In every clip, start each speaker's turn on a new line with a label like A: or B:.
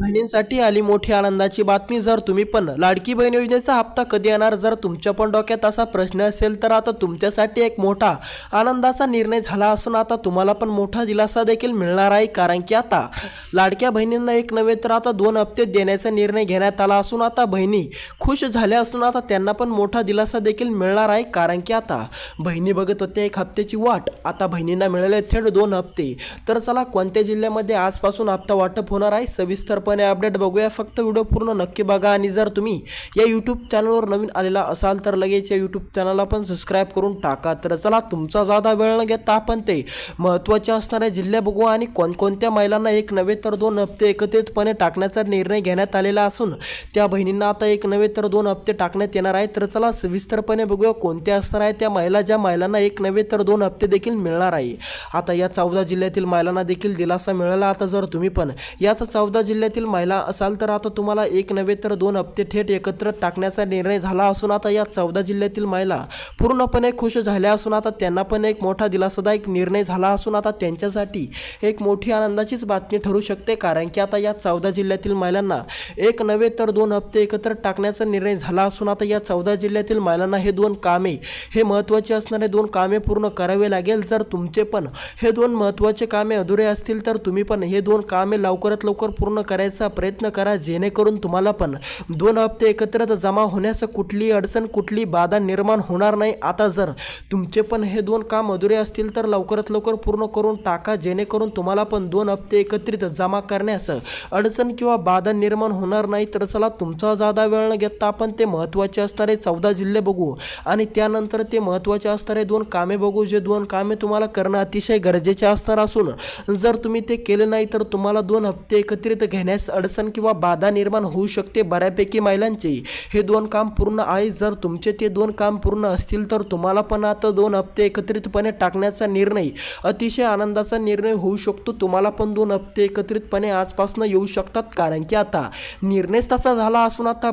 A: बहिणींसाठी आली मोठी आनंदाची बातमी। जर तुम्ही पण लाडकी बहीण योजनेचा हप्ता कधी येणार जर तुमच्या पण डोक्यात असा प्रश्न असेल तर आता तुमच्यासाठी एक मोठा आनंदाचा निर्णय झाला असून आता तुम्हाला पण मोठा दिलासा देखील मिळणार आहे। कारण की आता लाडक्या बहिणींना एक नव्हे तर आता 2 हप्ते देण्याचा निर्णय घेण्यात आला असून आता बहिणी खुश झाल्या असून आता त्यांना पण मोठा दिलासा देखील मिळणार आहे। कारण की आता बहिणी बघत होते एक हप्त्याची वाट, आता बहिणींना मिळाले थेट 2 हप्ते। तर चला कोणत्या जिल्ह्यामध्ये आजपासून हप्ता वाटप होणार आहे सविस्तरपणे अपडेट बघूया। फक्त व्हिडिओ पूर्ण नक्की बघा आणि जर तुम्ही या यूट्यूब चॅनलवर नवीन आलेला असाल तर लगेच या यूट्यूब चॅनलला पण सबस्क्राईब करून टाका। तर चला तुमचा जादा वेळ न घेता आपण ते महत्त्वाचे असणारे जिल्हे बघू आणि कोणकोणत्या महिलांना एक नव्हे तर 2 हप्ते एकत्रितपणे टाकण्याचा निर्णय घेण्यात आलेला असून त्या बहिणींना आता एक नव्हे तर 2 हप्ते टाकण्यात येणार आहे। तर चला सविस्तरपणे बघूया कोणत्या असणार आहे त्या महिला ज्या महिलांना एक नव्हे तर 2 हप्ते देखील मिळणार आहे। आता या 14 जिल्ह्यातील महिलांना देखील दिलासा मिळाला। आता जर तुम्ही पण याच 14 जिल्ह्यातील महिला असाल तर आता तुम्हाला एक नव्हे तर 2 हप्ते थेट एकत्र टाकण्याचा निर्णय झाला असून आता या 14 जिल्ह्यातील महिला पूर्णपणे खुश झाल्या असून आता त्यांना पण एक मोठा दिलासादायक निर्णय झाला असून आता त्यांच्यासाठी एक मोठी आनंदाचीच बातमी ठरू शकते। कारण की आता या 14 जिल्ह्यातील महिलांना एक नव्हे तर 2 हप्ते एकत्र टाकण्याचा निर्णय झाला असून आता या 14 जिल्ह्यातील महिलांना हे 2 कामे हे महत्त्वाचे असणारे 2 कामे पूर्ण करावे लागेल। जर तुमचे पण हे 2 महत्त्वाचे कामे अधुरे असतील तर तुम्ही पण हे 2 कामे लवकरात लवकर पूर्ण करायचा प्रयत्न करा जेणेकरून तुम्हाला पण 2 हप्ते एकत्रित जमा होण्याचं कुठलीही अडचण कुठली बाधा निर्माण होणार नाही। आता जर तुमचे पण हे 2 काम अधुरे असतील तर लवकरात लवकर पूर्ण करून टाका जेणेकरून तुम्हाला पण 2 हप्ते एकत्रित जमा करण्यास अडचण किंवा बाधा निर्माण होणार नाही। तर चला तुमचा जादा वेळ न घेता आपण ते महत्त्वाचे असणारे 14 जिल्हे बघू आणि त्यानंतर ते महत्त्वाचे असणारे 2 कामे बघू जे 2 कामे तुम्हाला करणं अतिशय गरजेचे असणार असून जर तुम्ही ते केले नाही तर तुम्हाला 2 हप्ते एकत्रित घेण्यास अडचण किंवा बाधा निर्माण होऊ शकते। बऱ्यापैकी महिलांचे हे 2 काम पूर्ण आहे। जर तुमचे ते 2 काम पूर्ण असतील तर तुम्हाला पण आता 2 हप्ते एकत्रितपणे टाकण्याचा निर्णय अतिशय आनंदाचा निर्णय होऊ शकतो। तुम्हाला पण 2 हप्ते एकत्रितपणे आजपासून येऊ शकतात कारण की आता निर्णयच तसा झाला असून आता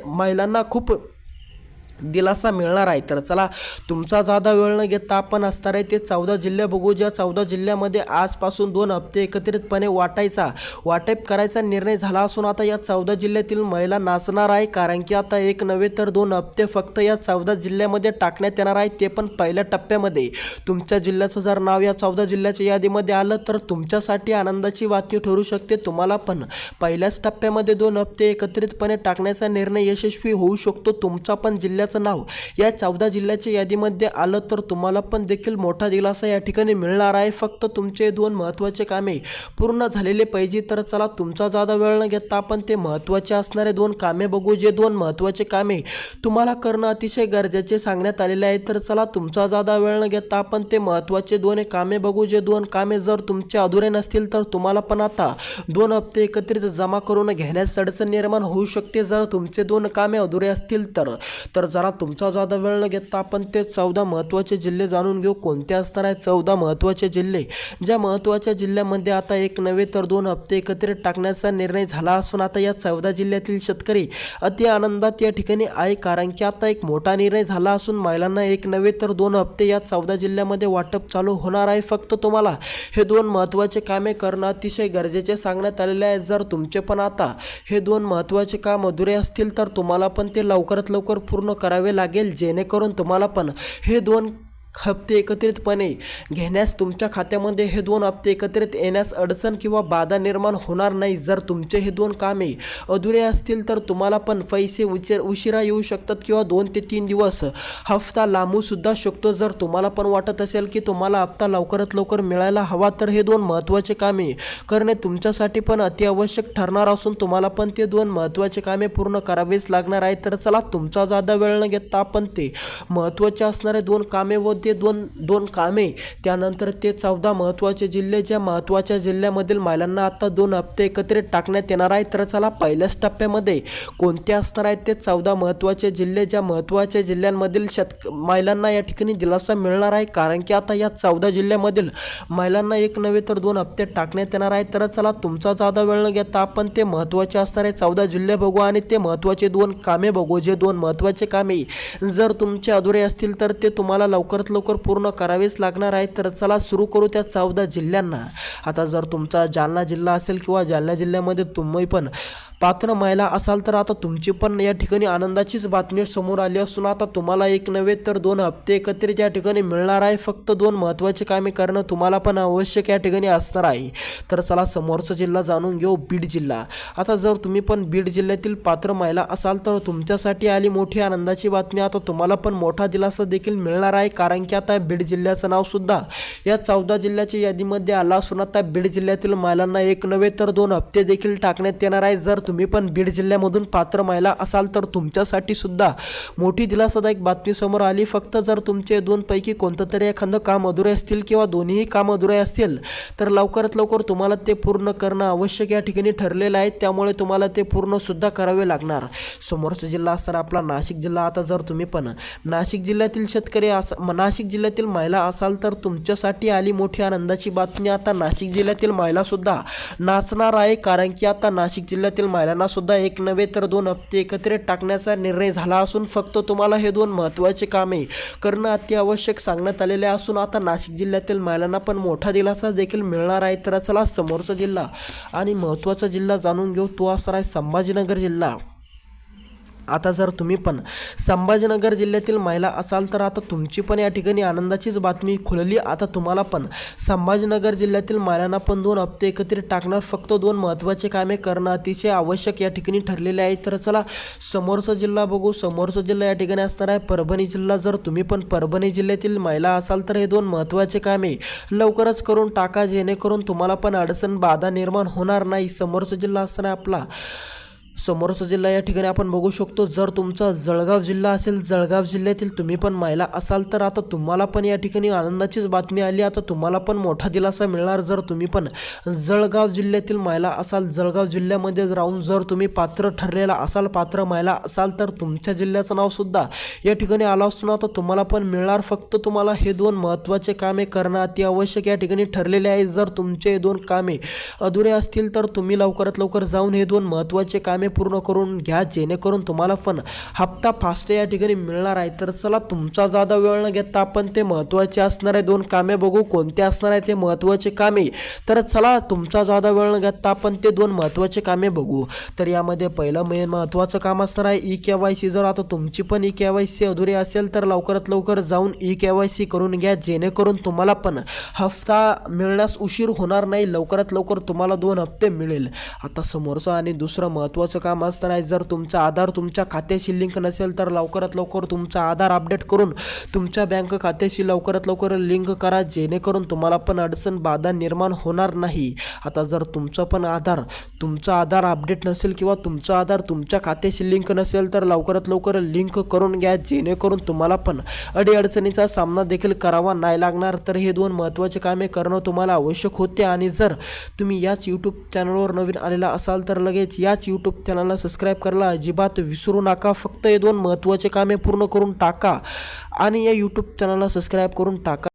A: महिलांना खूप दिलासा मिळणार आहे। तर चला तुमचा जादा वेळ न घेता आपण असणार आहे ते 14 जिल्हे बघू ज्या 14 जिल्ह्यामध्ये आजपासून 2 हप्ते एकत्रितपणे वाटप करायचा निर्णय झाला असून आता या 14 जिल्ह्यातील महिला नाचणार आहे। कारण की आता एक नव्हे तर 2 हप्ते फक्त या 14 जिल्ह्यामध्ये टाकण्यात येणार आहे ते पण पहिल्या टप्प्यामध्ये। तुमच्या जिल्ह्याचं जर नाव या 14 जिल्ह्याच्या यादीमध्ये आलं तर तुमच्यासाठी आनंदाची बातमी ठरू शकते। तुम्हाला पण पहिल्याच टप्प्यामध्ये 2 हप्ते एकत्रितपणे टाकण्याचा निर्णय यशस्वी होऊ शकतो। तुमचा पण जिल्ह्याचं नाव या 14 जिल्ह्याच्या यादीमध्ये आलं तर तुम्हाला पण देखील मोठा दिलासा या ठिकाणी मिळणार आहे। फक्त तुमचे 2 महत्त्वाचे कामे पूर्ण झालेले पाहिजे। तर चला तुमचा जादा वेळ न घेता आपण ते महत्त्वाचे असणारे 2 कामे बघू जे 2 महत्त्वाचे कामे तुम्हाला करणं अतिशय गरजेचे सांगण्यात आलेले आहे। तर चला तुमचा जादा वेळ न घेता आपण ते महत्त्वाचे 2 कामे बघू जे 2 कामे जर तुमचे अधुरे नसतील तर तुम्हाला पण आता 2 हप्ते एकत्रित जमा करून घेण्यास अडचण निर्माण होऊ शकते। जर तुमचे 2 कामे अधुरे असतील तर जरा तुमचा जादा वेळ न घेता आपण ते 14 महत्त्वाचे जिल्हे जाणून घेऊ कोणते असणार आहेत 14 महत्त्वाचे जिल्हे ज्या महत्त्वाच्या जिल्ह्यामध्ये आता एक नव्हे तर 2 हप्ते एकत्रित टाकण्याचा निर्णय झाला असून आता या 14 जिल्ह्यातील शेतकरी अति आनंदात या ठिकाणी आहे। कारण की आता एक मोठा निर्णय झाला असून महिलांना एक नव्हे तर 2 हप्ते या 14 जिल्ह्यामध्ये वाटप चालू होणार आहे। फक्त तुम्हाला हे 2 महत्त्वाचे कामे करणं अतिशय गरजेचे सांगण्यात आलेले आहे। जर तुमचे पण आता हे 2 महत्त्वाचे काम अधुरे असतील तर तुम्हाला पण ते लवकरात लवकर पूर्ण करावे लागेल जेणेकरून तुम्हाला पण हे 2 हप्ते एकत्रितपणे घेण्यास तुमच्या खात्यामध्ये हे 2 हप्ते एकत्रित येण्यास अडचण किंवा बाधा निर्माण होणार नाही। जर तुमचे हे 2 कामे अधुरे असतील तर तुम्हाला पण पैसे उशिरा येऊ शकतात किंवा 2 ते 3 दिवस हप्ता लांबू सुद्धा शकतो। जर तुम्हाला पण वाटत असेल की तुम्हाला हप्ता लवकरात लवकर मिळायला हवा तर हे 2 महत्त्वाचे कामे करणे तुमच्यासाठी पण अतिआवश्यक ठरणार असून तुम्हाला पण ते 2 महत्त्वाचे कामे पूर्ण करावेच लागणार आहे। तर चला तुमचा जादा वेळ न घेता आपण ते महत्त्वाचे असणारे 2 कामे व ते 2 कामे त्यानंतर ते 14 महत्त्वाचे जिल्हे ज्या महत्त्वाच्या जिल्ह्यामधील महिलांना आता 2 हप्ते एकत्रित टाकण्यात येणार आहे। तर चला पहिल्याच टप्प्यामध्ये कोणते असणार आहेत ते 14 महत्त्वाचे जिल्हे ज्या महत्त्वाच्या जिल्ह्यांमधील महिलांना या ठिकाणी दिलासा मिळणार आहे। कारण की आता या 14 जिल्ह्यामधील महिलांना एक नव्हे तर 2 हप्ते टाकण्यात येणार आहे। तर चला तुमचा जादा वेळ न घेता आपण ते महत्त्वाचे असणारे 14 जिल्हे बघू आणि ते महत्त्वाचे 2 कामे बघू जे 2 महत्त्वाचे कामे जर तुमचे अधुरे असतील तर ते तुम्हाला लवकरात लवकरात लवकर पूर्ण करावेच लागणार आहे. तर चला सुरू करू त्या 14 जिल्ह्यांना. आता जर तुमचा जालना जिल्हा असेल किंवा जालना जिल्ह्यामध्ये तुम्ही पण पात्र महिला असाल तर आता तुमची पण या ठिकाणी आनंदाचीच बातमी समोर आली असून आता तुम्हाला एक नव्हे तर 2 हप्ते एकत्रित या ठिकाणी मिळणार आहे. फक्त 2 महत्त्वाचे कामे करणं तुम्हाला पण आवश्यक या ठिकाणी असणार आहे. तर चला समोरचा जिल्हा जाणून घेऊ, बीड जिल्हा. आता जर तुम्ही पण बीड जिल्ह्यातील पात्र महिला असाल तर तुमच्यासाठी आली मोठी आनंदाची बातमी. आता तुम्हाला पण मोठा दिलासा देखील मिळणार आहे, कारण की आता बीड जिल्ह्याचं नाव सुद्धा या 14 जिल्ह्याच्या यादीमध्ये आला असून आता बीड जिल्ह्यातील महिलांना एक नव्हे तर 2 हप्ते देखील टाकण्यात येणार आहे. जर तुम्ही पण बीड जिल्ह्यामधून पात्र महिला असाल तर तुमच्यासाठी सुद्धा मोठी दिलासादायक बातमी समोर आली. फक्त जर तुमचे 2 पैकी कोणतं तरी एखादं काम अधुरे असतील किंवा दोन्हीही काम अधुरे असतील तर लवकरात लवकर तुम्हाला ते पूर्ण करणं आवश्यक या ठिकाणी ठरलेलं आहे. त्यामुळे तुम्हाला ते पूर्ण सुद्धा करावे लागणार. समोरचा जिल्हा असणार आपला नाशिक जिल्हा. आता जर तुम्ही पण नाशिक जिल्ह्यातील नाशिक जिल्ह्यातील महिला असाल तर तुमच्यासाठी आली मोठी आनंदाची बातमी. आता नाशिक जिल्ह्यातील महिला सुद्धा नाचणार आहे, कारण की आता नाशिक जिल्ह्यातील महिलांना सुद्धा एक नव्हे तर 2 हप्ते एकत्रित टाकण्याचा निर्णय झाला असून फक्त तुम्हाला हे 2 महत्त्वाचे कामे करणं अत्यावश्यक सांगण्यात आलेले असून आता नाशिक जिल्ह्यातील महिलांना पण मोठा दिलासा देखील मिळणार आहे. तर चला समोरचा जिल्हा आणि महत्त्वाचा जिल्हा जाणून घेऊ, तो असणार आहे संभाजीनगर जिल्हा. आता जर तुम्ही पण संभाजीनगर जिल्ह्यातील महिला असाल तर आता तुमची पण या ठिकाणी आनंदाचीच बातमी खुलली. आता तुम्हाला पण संभाजीनगर जिल्ह्यातील महिलांना पण 2 हप्ते एकत्रित टाकणार. फक्त 2 महत्त्वाचे कामे करणं अतिशय आवश्यक या ठिकाणी ठरलेले आहे. तर चला समोरचा जिल्हा बघू. समोरचा जिल्हा या ठिकाणी असणार आहे परभणी जिल्हा. जर तुम्ही पण परभणी जिल्ह्यातील महिला असाल तर हे 2 महत्त्वाचे कामे लवकरच करून टाका, जेणेकरून तुम्हाला पण अडचण बाधा निर्माण होणार नाही. समोरचा जिल्हा असणार आहे आपला समोरचा जिल्हा. या ठिकाणी आपण बघू शकतो, जर तुमचा जळगाव जिल्हा असेल, जळगाव जिल्ह्यातील तुम्ही पण महिला असाल तर आता तुम्हाला पण या ठिकाणी आनंदाचीच बातमी आली. आता तुम्हाला पण मोठा दिलासा मिळणार. जर तुम्ही पण जळगाव जिल्ह्यातील महिला असाल, जळगाव जिल्ह्यामध्ये राहून जर तुम्ही पात्र ठरलेला असाल, पात्र महिला असाल तर तुमच्या जिल्ह्याचं नाव सुद्धा या ठिकाणी आलं असून आता तुम्हाला पण मिळणार. फक्त तुम्हाला हे 2 महत्त्वाचे कामे करणं अति आवश्यक या ठिकाणी ठरलेले आहे. जर तुमचे 2 कामे अधुरे असतील तर तुम्ही लवकरात लवकर जाऊन हे 2 महत्त्वाचे कामे पूर्ण करून घ्या, जेणेकरून तुम्हाला पण हप्ता फास्ट या ठिकाणी मिळणार आहे. तर चला तुमचा जादा वेळ न घेता आपण ते महत्त्वाचे असणारे 2 कामे बघू. कोणते असणार आहे ते महत्त्वाचे कामे? तर चला तुमचा जादा वेळ न घेता आपण ते 2 महत्त्वाचे कामे बघू. तर यामध्ये पहिलं महत्त्वाचं काम असणार आहे ई-KYC. जर आता तुमची पण ई-KYC अधुरी असेल तर लवकरात लवकर जाऊन ई-KYC करून घ्या, जेणेकरून तुम्हाला पण हप्ता मिळण्यास उशीर होणार नाही. लवकरात लवकर तुम्हाला 2 हप्ते मिळेल. आता समोरचं आणि दुसरं महत्त्वाचं काम असणार आहे, जर तुमचा आधार तुमच्या खात्याशी लिंक नसेल तर लवकरात लवकर तुमचा आधार अपडेट करून तुमच्या बँक खात्याशी लवकरात लवकर लिंक करा, जेणेकरून तुम्हाला पण अडचण बाधा निर्माण होणार नाही. आता जर तुमचा आधार अपडेट नसेल किंवा तुमचा आधार तुमच्या खात्याशी लिंक नसेल तर लवकरात लवकर लिंक करून घ्या, जेणेकरून तुम्हाला पण अडीअडचणीचा सामना देखील करावा नाही लागणार. तर हे 2 महत्त्वाचे कामे करणं तुम्हाला आवश्यक होते. आणि जर तुम्ही याच यूट्यूब चॅनलवर नवीन आलेला असाल तर लगेच याच यूट्यूब चॅनलला सबस्क्राईब करायला अजिबात विसरू नका. फक्त हे 2 महत्त्वाचे कामे पूर्ण करून टाका आणि या यूट्यूब चॅनलला सबस्क्राईब करून टाका.